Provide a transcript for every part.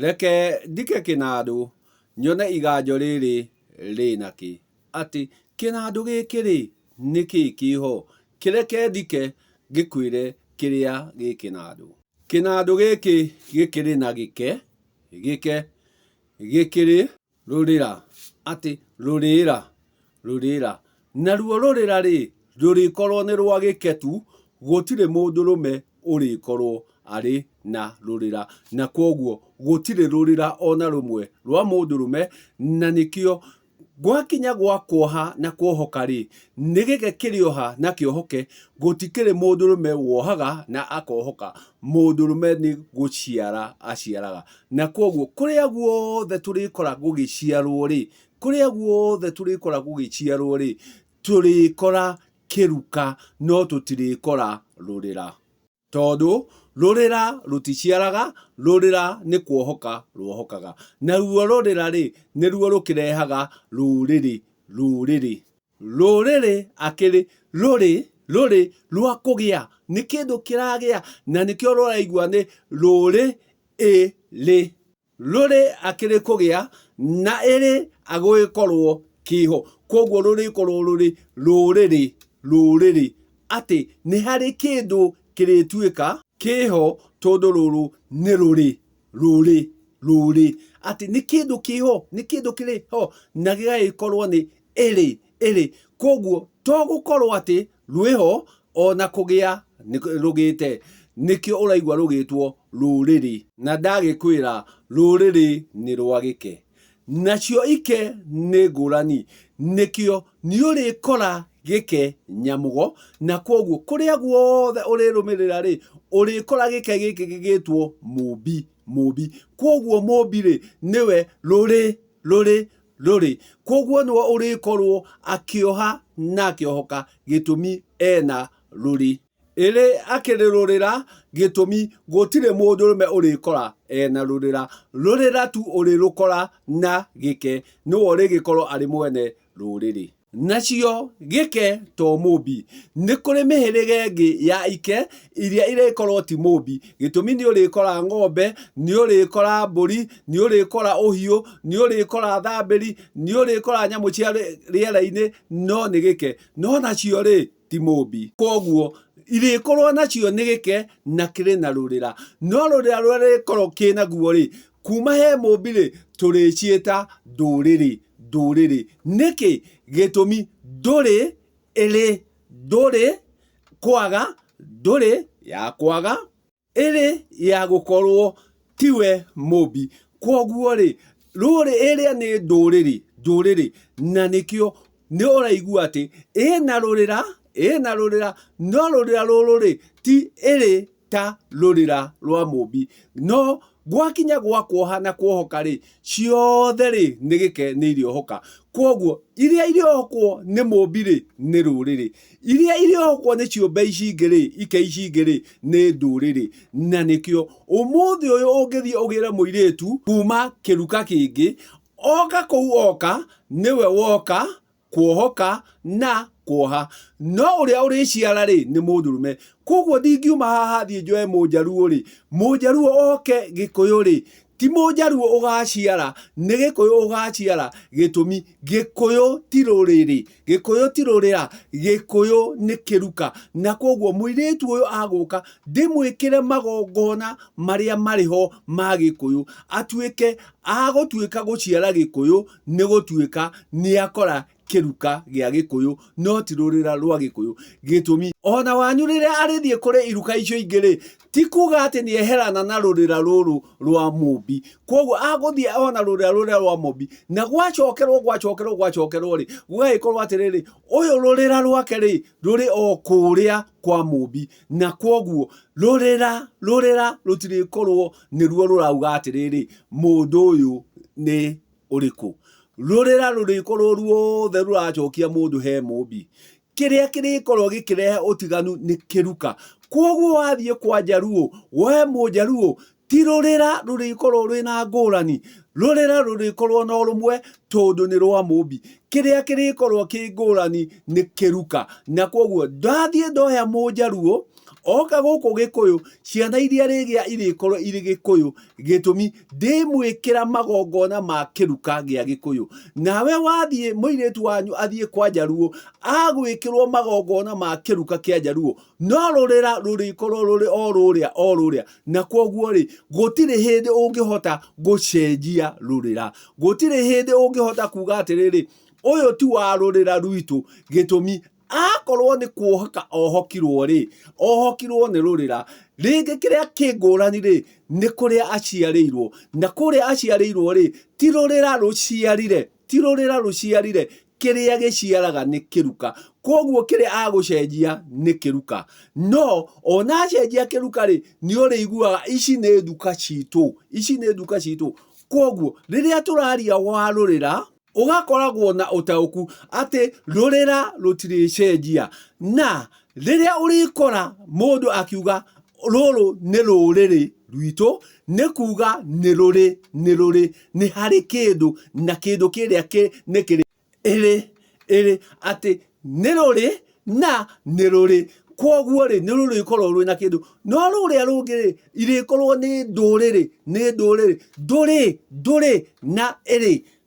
Reke ndike kĩnandũ nyone iganjo rĩrĩ rĩna kĩ, atĩ kĩnandũ gĩkĩ rĩ nĩkĩ kĩho, kĩreke ndike ngĩkwĩre kĩrĩa gĩ kĩnandũ. Kĩnandũ gĩkĩ gĩkĩrĩ na gĩke, gĩkĩrĩ rũrĩra, atĩ rũrĩra, naruo rũrĩra rĩ rũrĩkorwo nĩ rwa gĩke tu, gũtirĩ mũndũrũme ũrĩkorwo arĩ na rũrĩra, na koguo gũtirĩ rũrĩra ona rũmwe rwa mũndũrũme, na nĩkĩo gwakinya gwa kuoha na kuohoka rĩ, nĩ gĩke kĩrĩoha na kĩohoke, gũtikĩrĩ mũndũrũme wohaga na akohoka, mũndũrũme nĩ gũciara aciaraga, na koguo kũrĩa guothe tũrĩkora gũgĩciarwo rĩ, tũrĩkora kĩruka no tũtirĩkora rũrĩra, tondũ rũrĩra rũticiaraga, rũrĩra nĩ kuohoka ruohokaga, naruo rũrĩra rĩ nĩruo rũkĩrehaga rũrĩrĩ. Rũrĩrĩ akĩrĩ rũrĩ rwa kũgĩa, nĩ kĩndũ kĩragĩa, na nĩkĩo rũraigua nĩ rũrĩ akĩrĩ kũgĩa, na ĩrĩ agũgĩkorwo kĩho, koguo rũrĩkorwo rũrĩ rũrĩrĩ, atĩ nĩ harĩ kĩndũ kĩrĩtuĩka kĩho, tondũ rũrũ nĩ rũrĩ, atĩ nĩ kĩndũ kĩho, nĩ kĩndũ kĩrĩ ho, na gĩgagĩkorwo nĩ ĩrĩ, koguo to gũkorwo atĩ rwĩho ona kũgĩa rũgĩte, nĩkĩo ũraigua rũgĩtwo rũrĩrĩ. Na ndagĩkwĩra rũrĩrĩ nĩ rwa gĩke, nacio ike nĩ ngũrani, nĩkĩo nĩ ũrĩkora gĩke nyamũgo, na koguo kũrĩa guothe ũrĩrũmĩrĩra rĩ, ũrĩkora gĩke gĩkĩ gĩgĩtwo mũmbi, koguo mũmbi rĩ nĩwe rũrĩ, koguo nĩwe ũrĩkorwo akĩoha na akĩohoka, gĩtũmi ena rũrĩ. Ĩrĩ akĩrĩ rũrĩra, gĩtũmi gũtirĩ mũndũrũme ũrĩkora ena rũrĩra tu ũrĩrũkora na gĩke, nĩwe ũrĩgĩkorwo arĩ mwene rũrĩrĩ. Nacio gĩke to mũmbi, nĩ kũrĩ mĩhĩrĩga ĩngĩ ya ike iria irĩkorwo ti mũmbi, gĩtũmi nĩ ũrĩkora ng'ombe, nĩ ũrĩkora mbũri, nĩ ũrĩkora ũhiũ, nĩ ũrĩkora thambĩri, nĩ ũrĩkora nyamũ cia rĩera-inĩ, no nĩ gĩke, no nacio rĩ ti mũmbi, koguo irĩkorwo nacio nĩ gĩke na kĩrĩ na rũrĩra, no rũrĩra rũrĩa rĩkorwo kĩna guo rĩ, kuma he mũmbi rĩ tũrĩciĩta ndũrĩrĩ. Nĩkĩ? Gĩtũmi ndũrĩ ya kwaga, ĩrĩ ya gũkorwo tiwe mũmbi, koguo rĩ ĩrĩa nĩ ndũrĩrĩ, na nĩkĩo nĩ ũraigua atĩ ĩna rũrĩra, no rũrĩra rũrũ rĩ ti ĩrĩ ta rũrĩra rwa mũmbi, no gwakinya gwa kuoha na kuohoka rĩ, ciothe rĩ nĩ gĩke nĩ irĩohoka, koguo iria irĩohokwo nĩ mũmbi rĩ nĩ rũrĩrĩ, iria irĩohokwo nĩ ciũmbe ici ingĩ rĩ, ike ici ingĩ rĩ nĩ ndũrĩrĩ. Na nĩkĩo ũmũthĩ ũyũ ũngĩthiĩ ũgĩre mũirĩtu kuma kĩruka kĩngĩ, oka kũu oka nĩwe woka kuohoka na kuoha, no ũrĩa ũrĩciara rĩ nĩ mũndũrũme, koguo ndingiuma haha thiĩ njoe mũnjaruo rĩ, mũnjaruo oke gĩkũyũ rĩ, ti mũnjaruo ũgaciara, nĩ gĩkũyũ ũgaciara, gĩtũmi gĩkũyũ ti rũrĩrĩ, gĩkũyũ ti rũrĩra, gĩkũyũ nĩ kĩruka, na koguo mũirĩtu ũyũ agũka ndĩmwĩkĩre magongona marĩa marĩ ho ma gĩkũyũ, agũtuĩka gũciara gĩkũyũ, nĩ gũtuĩka nĩ akora kĩruka gĩa gĩkũyũ, no ti rũrĩra rwa gĩkũyũ, gĩtũmi ona wanyu rĩrĩa arĩthiĩ kũrĩ iruka icio ingĩ rĩ, ti kuga atĩ nĩ eherana na rũrĩra rũrũ rwa mũmbi, koguo agũthiĩ ona rũrĩra rũrĩa rwa mũmbi, na gwacokerwo rĩ, gũgagĩkorwo atĩrĩrĩ, ũyũ rũrĩra rwake rĩ rũrĩ o kũrĩa kwa mũmbi, na koguo rũrĩra rũtirĩkorwo nĩruo rũrauga atĩrĩrĩ mũndũ ũyũ nĩ ũrĩkũ, rũrĩra rũrĩkorwo ruothe rũracokia mũndũ he mũmbi. Kĩrĩa kĩrĩkorwo gĩkĩrehe ũtiganu nĩ kĩruka, koguo wathiĩ kwa njaruo, we mũnjaruo, ti rũrĩra rũrĩkorwo rwĩna ngũrani, rũrĩra rũrĩkorwo na ũrũmwe, tondũ nĩ rwa mũmbi. Kĩrĩa kĩrĩkorwo kĩ ngũrani nĩ kĩruka, na koguo ndathiĩ ndoya mũnjaruo oka guku Gikuyu ciana iria rigia irikorwo iri Gikuyu gitumi ndimwikira magongona ma kiruka gia Gikuyu. Nawe wathie muiretu wanyu athie kwa Jaruo agwikirwo magongona ma kiruka kia Jaruo, no rurira rurikorwo ruri o ruria na koguo ri gutiri hindi ungihota gucenjia rurira, gutiri hindi ungihota kuga atiriri uyu tu wa rurira rwitu gitumi akorwo ni kuohoka ohokirwo ni rurira ringi kiria kingurani ri ni kuria aciarirwo, na kuria aciarirwo ri ti rurira ruciarire kiria giciaraga ni kiruka. Koguo kiria agucenjia ni kiruka, no ona acenjia kiruka ri ni uri iguaga ici ni nduka citu. Koguo riria turaria wa rurira ugakoragwo na utauku ati rurira rutiricenjia, na riria urikora mundu akiuga ruru ni ruriri rwitu ni kuga ni ruri ni hari kindu na kindu kiria ni kiri iri ati ni ruri na ni ruri. Koguo ri ni ruri ikorwo ruri na kindu, no ruria rungi ri irikorwo ni nduriri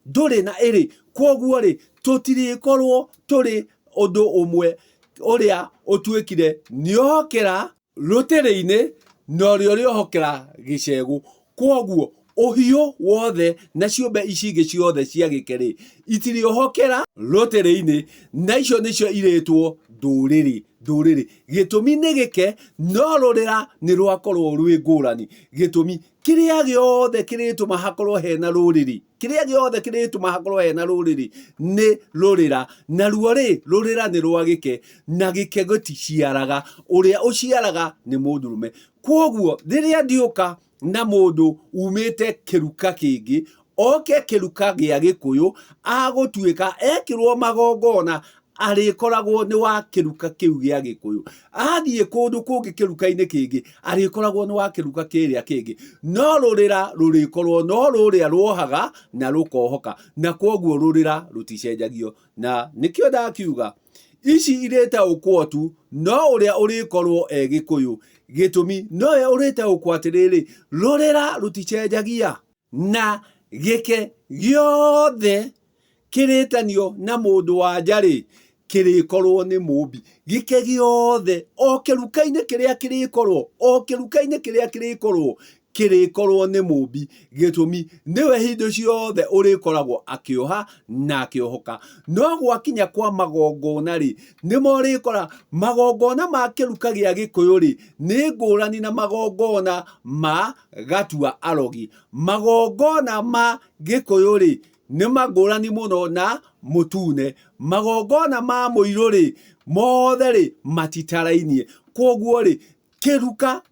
nduri na iri. Koguo ri tutirikorwo turi undu umwe uria utuikire niohokera rutiri-ini no rio riohokera gicegu. Koguo uhiu wothe na ciumbe ici ingi ciothe cia gikeri itiriohokera rutiri-ini, na icio nicio iretwo nduriri gitumi ni gike, no rurira ni rwakorwo rwi ngurani gitumi kiria giothe kirituma hakorwo hena ruriri, ni rurira, na ruo ri rurira ni rwa gike, na gike guticiaraga, uria uciaraga ni mundurume. Koguo riria ndiuka na mundu umite kiruka kingi oke kiruka gia Gikuyu agutuika ekirwo magongona arikoragwo ni wa kiruka kiu gia Gikuyu, athie kundu kungi kiruka-ini kingi arikoragwo ni wa kiruka kiria kingi, no rurira rurikorwo no ruria ruohaga na rukohoka, na koguo rurira ruticenjagio. Na nikio ndakiuga ici iretaukwo tu no uria urikorwo Gikuyu gitumi nowe uretaukwo atiriri rurira ruticenjagia, na gike giothe kiritanio na mundu wa njari kirikorwo ni mumbi. Gike giothe o kiruka-ini kiria kirikorwo ni mumbi gitumi niwe hindu ciothe urikoragwo akioha na akiohoka. No gwakinya kwa magongona ri nimo urikora magongona ma kiruka gia Gikuyu ri ni ngurani na magongona ma gatua arogi. Magongona ma Gikuyu ri ni magurani muno na mutune, magongona ma muiru ri mothe ri matitarainie. Koguo ri kiruka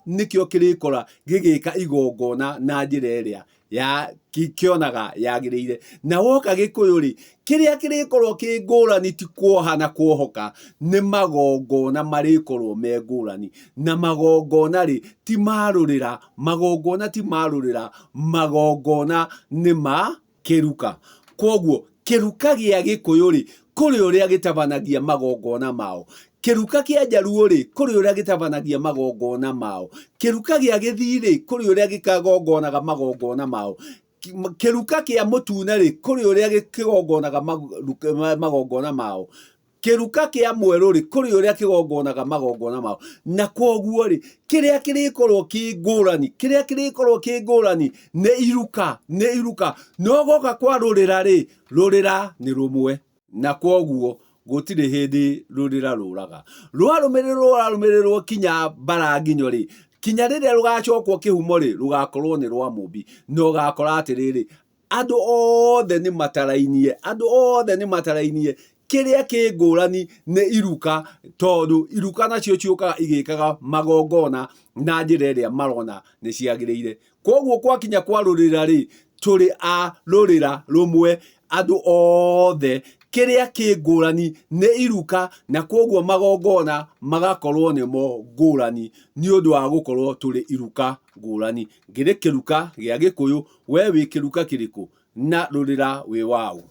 nikio kirikora gigika igongona na njira iria ya kionaga yagiriire. Na woka Gikuyu ri kiria kirikorwo ki ngurani ti kuoha na kuohoka, ni magongona marikorwo me ngurani, na magongona ri ti marurira, magongona ni ma kiruka. Koguo kiruka gia Gikuyu ri kuri uria gitabanagia magongona mao, kiruka kia Jaruo ri kuri uria gitabanagia magongona mao, kiruka gia Githii ri kuri uria gikagongonaga magongona mao, kiruka kia Mutune ri kuri uria gikigongonaga magongona mao, kiruka kia Mweru ri kuri uria kigongonaga magongona mao. Na koguo ri kiria kirikorwo ki ngurani ni iruka. No goka kwa rurira ri rurira ni rumwe, na koguo gutiri hindi rurira ruraga. Rwarumirirwo kinya Baranginyo ri kinya riria rugacokwo kihumo ri rugakorwo ni rwa mumbi, no gakora atiriri andu othe ni matarainie kiria ki ngurani ni iruka, tondu iruka nacio ciukaga igikaga magongona na njira iria marona ni ciagiriire. Koguo kwakinya kwa rurira ri turi a rurira rumwe andu othe, kiria ki ngurani ni iruka, na koguo magongona magakorwo nimo ngurani ni undu wa gukorwo turi iruka ngurani. Ngiri kiruka gia Gikuyu, we wi kiruka kiriku na rurira wi wau?